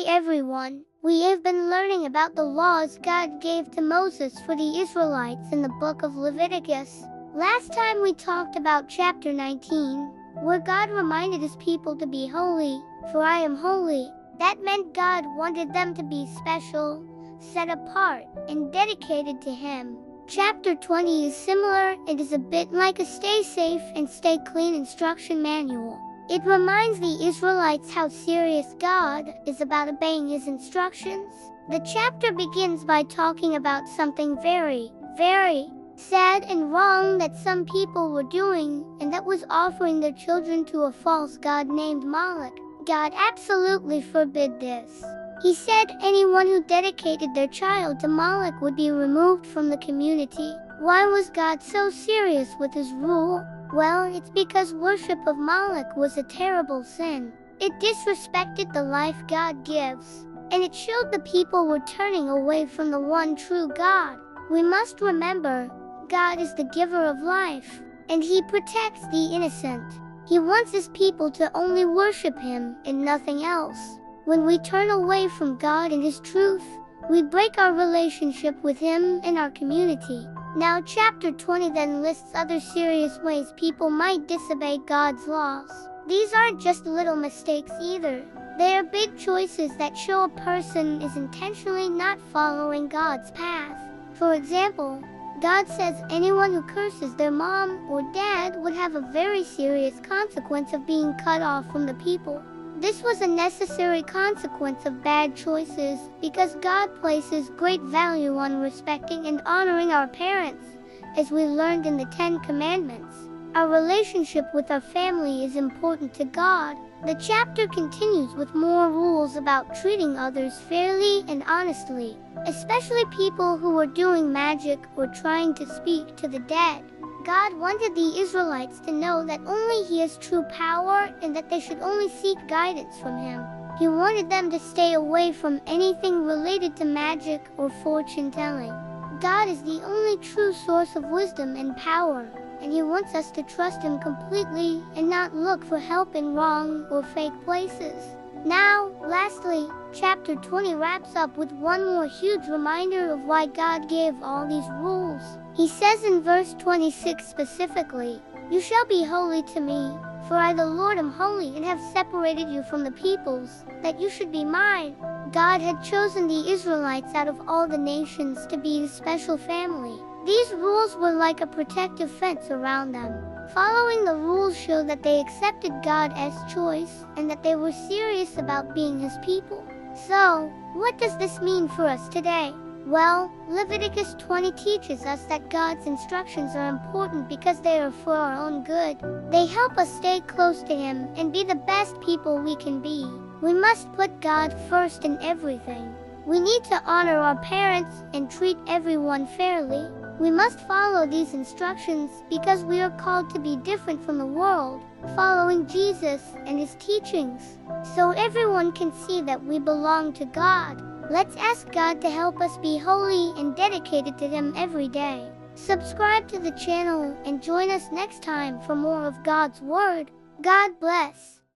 everyone. We have been learning about the laws God gave to Moses for the Israelites in the book of Leviticus. Last time we talked about chapter 19, where God reminded his people to be holy, for I am holy. That meant God wanted them to be special, set apart, and dedicated to him. Chapter 20 is similar. It is a bit like a stay safe and stay clean instruction manual. It reminds the Israelites how serious God is about obeying his instructions. The chapter begins by talking about something very, very sad and wrong that some people were doing, and that was offering their children to a false god named Moloch. God absolutely forbid this. He said anyone who dedicated their child to Moloch would be removed from the community. Why was God so serious with his rule? Well, it's because worship of Moloch was a terrible sin. It disrespected the life God gives, and it showed the people were turning away from the one true God. We must remember, God is the giver of life, and he protects the innocent. He wants his people to only worship him and nothing else. When we turn away from God and his truth, we break our relationship with him and our community. Now chapter 20 then lists other serious ways people might disobey God's laws. These aren't just little mistakes either. They are big choices that show a person is intentionally not following God's path. For example, God says anyone who curses their mom or dad would have a very serious consequence of being cut off from the people. This was a necessary consequence of bad choices because God places great value on respecting and honoring our parents, as we learned in the 10 Commandments. Our relationship with our family is important to God. The chapter continues with more rules about treating others fairly and honestly, especially people who were doing magic or trying to speak to the dead. God wanted the Israelites to know that only he has true power and that they should only seek guidance from him. He wanted them to stay away from anything related to magic or fortune-telling. God is the only true source of wisdom and power, and he wants us to trust him completely and not look for help in wrong or fake places. Now, lastly, chapter 20 wraps up with one more huge reminder of why God gave all these rules. He says in verse 26 specifically, "You shall be holy to me, for I the Lord am holy and have separated you from the peoples, that you should be mine." God had chosen the Israelites out of all the nations to be his special family. These rules were like a protective fence around them. Following the rules showed that they accepted God as choice and that they were serious about being his people. So, what does this mean for us today? Well, Leviticus 20 teaches us that God's instructions are important because they are for our own good. They help us stay close to him and be the best people we can be. We must put God first in everything. We need to honor our parents and treat everyone fairly. We must follow these instructions because we are called to be different from the world, following Jesus and his teachings, so everyone can see that we belong to God. Let's ask God to help us be holy and dedicated to him every day. Subscribe to the channel and join us next time for more of God's Word. God bless.